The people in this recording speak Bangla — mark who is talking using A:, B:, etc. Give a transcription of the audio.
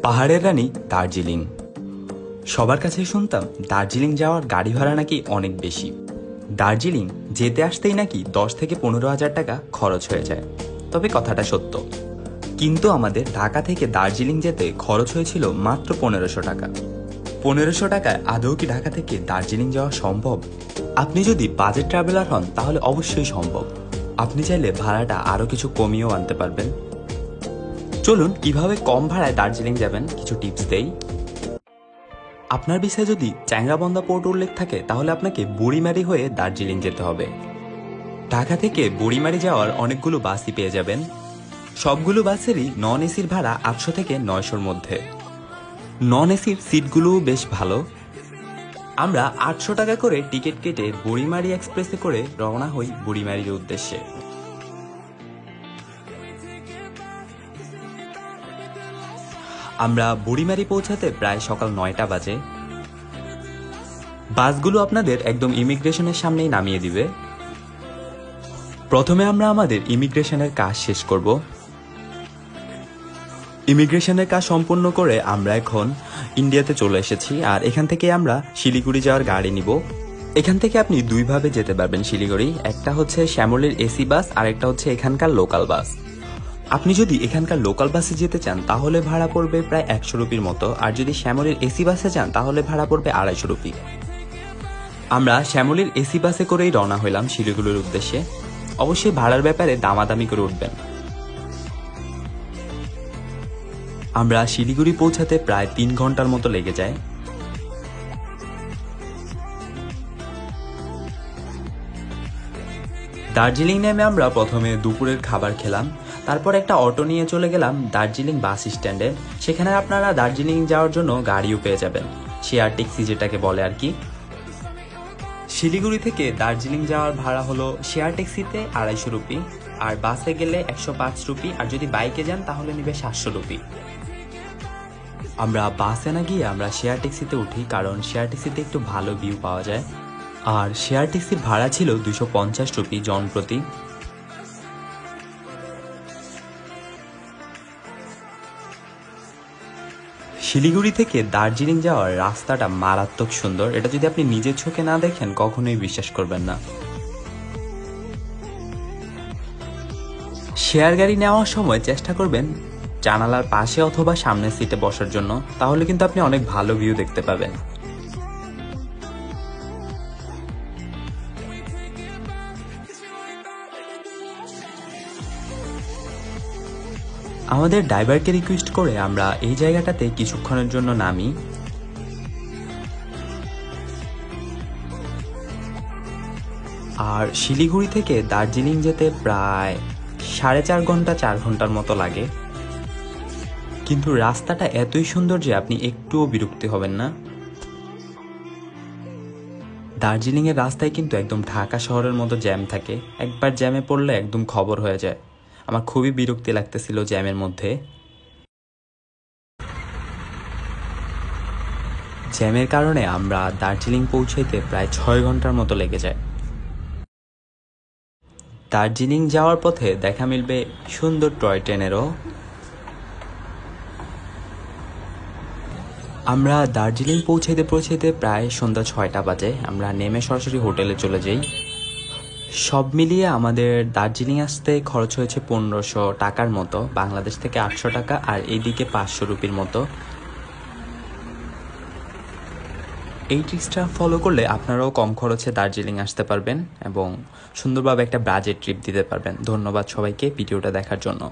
A: পাহাড়ের রানী দার্জিলিং। সবার কাছেই শুনতাম দার্জিলিং যাওয়ার গাড়ি ভাড়া নাকি অনেক বেশি। দার্জিলিং যেতে আসতেই নাকি 10 থেকে 15,000 টাকা খরচ হয়ে যায়। তবে কথাটা সত্য, কিন্তু আমাদের ঢাকা থেকে দার্জিলিং যেতে খরচ হয়েছিল মাত্র 1500 টাকা। 1500 টাকায় আদৌ কি ঢাকা থেকে দার্জিলিং যাওয়া সম্ভব? আপনি যদি বাজেট ট্রাভেলার হন তাহলে অবশ্যই সম্ভব। আপনি চাইলে ভাড়াটা আরও কিছু কমিয়েও আনতে পারবেন। চলুন কিভাবে কম ভাড়ায় দার্জিলিং যাবেন কিছু টিপস দেই। আপনার ভিসায় যদি চ্যাংরাবন্দা পোর্ট উল্লেখ থাকে তাহলে আপনাকে বুড়িমারি হয়ে দার্জিলিং যেতে হবে। ঢাকা থেকে বুড়িমারি যাওয়ার অনেকগুলো বাসই পেয়ে যাবেন। সবগুলো বাসেরই নন এসির ভাড়া 800 থেকে 900-র মধ্যে। নন এসির সিটগুলোও বেশ ভালো। আমরা 800 টাকা করে টিকিট কেটে বুড়িমারি এক্সপ্রেসে করে রওনা হই বুড়িমারির উদ্দেশ্যে। আমরা বুড়িমারি পৌঁছাতে প্রায় সকাল 9টা বাজে। বাসগুলো আপনাদের একদম ইমিগ্রেশনের সামনেই নামিয়ে দিবে। প্রথমে আমরা আমাদের ইমিগ্রেশনের কাজ শেষ করব। ইমিগ্রেশনের কাজ সম্পূর্ণ করে আমরা এখন ইন্ডিয়াতে চলে এসেছি, আর এখান থেকে আমরা শিলিগুড়ি যাওয়ার গাড়ি নিব। এখান থেকে আপনি দুইভাবে যেতে পারবেন শিলিগুড়ি। একটা হচ্ছে শ্যামলীর এসি বাস, আর একটা হচ্ছে এখানকার লোকাল বাস। আপনি যদি এখানকার লোকাল বাসে যেতে চান তাহলে ভাড়া পড়বে প্রায় 100 রুপির মতো, আর যদি শ্যামলীর এসি বাসে যান তাহলে ভাড়া পড়বে 250 রুপি। আমরা শ্যামলীর এসি বাসে করেই রওনা হইলাম শিলিগুড়ির উদ্দেশ্যে। অবশ্যই ভাড়ার ব্যাপারে দামাদামি করে উঠবেন। আমরা শিলিগুড়ি পৌঁছাতে প্রায় 3 ঘন্টার মতো লেগে যায়। দার্জিলিং নেমে আমরা প্রথমে দুপুরের খাবার খেলাম, তারপর একটা অটো নিয়ে চলে গেলাম দার্জিলিং বাস স্ট্যান্ডে। সেখানে আপনারা দার্জিলিং যাওয়ার জন্য গাড়িও পেয়ে যাবেন, শেয়ার ট্যাক্সি যেটাকে বলে আর কি। শিলিগুড়ি থেকে দার্জিলিং যাওয়ার ভাড়া হলো শেয়ার ট্যাক্সিতে 250 রুপি, আর বাসে গেলে 105 রুপি, আর যদি বাইকে যান তাহলে নেবে 700 রুপি। আমরা বাসে না গিয়ে আমরা শেয়ার ট্যাক্সিতে উঠি, কারণ শেয়ার ট্যাক্সিতে একটু ভালো ভিউ পাওয়া যায়। আর শেয়ার ট্যাক্সির ভাড়া ছিল 250 রুপি জন প্রতি। শিলিগুড়ি থেকে দার্জিলিং যাওয়ার রাস্তাটা মারাত্মক সুন্দর। এটা যদি আপনি নিজের চোখে না দেখেন কখনোই বিশ্বাস করবেন না। শেয়ার গাড়ি নেওয়ার সময় চেষ্টা করবেন জানালার পাশে অথবা সামনের সিটে বসার জন্য, তাহলে কিন্তু আপনি অনেক ভালো ভিউ দেখতে পাবেন। আমাদের ড্রাইভারকে রিকোয়েস্ট করে আমরা এই জায়গাটাতে কিছুক্ষণের জন্য নামি। আর শিলিগুড়ি থেকে দার্জিলিং যেতে প্রায় 4.5 ঘন্টা 4 ঘন্টার মতো লাগে, কিন্তু রাস্তাটা এতই সুন্দর যে আপনি একটুও বিরক্তি হবেন না। দার্জিলিং এর রাস্তায় কিন্তু একদম ঢাকা শহরের মতো জ্যাম থাকে। একবার জ্যামে পড়লে একদম খবর হয়ে যায়। আমার খুবই বিরক্তি লাগতেছিল জ্যামের মধ্যে। জ্যামের কারণে আমরা দার্জিলিং পৌঁছাইতে প্রায় 6 ঘন্টার মতো লেগে যায়। দার্জিলিং যাওয়ার পথে দেখা মিলবে সুন্দর টয় ট্রেনেরও। আমরা দার্জিলিং পৌঁছাইতে প্রায় সন্ধ্যা 6টা বাজে। আমরা নেমে সরাসরি হোটেলে চলে যাই। সব মিলিয়ে আমাদের দার্জিলিং আসতে খরচ হয়েছে 1500 টাকার মতো, বাংলাদেশ থেকে 800 টাকা, আর এইদিকে 500 রুপির মতো। এই ট্রিক্সটা ফলো করলে আপনারাও কম খরচে দার্জিলিং আসতে পারবেন এবং সুন্দরভাবে একটা বাজেট ট্রিপ দিতে পারবেন। ধন্যবাদ সবাইকে ভিডিওটা দেখার জন্য।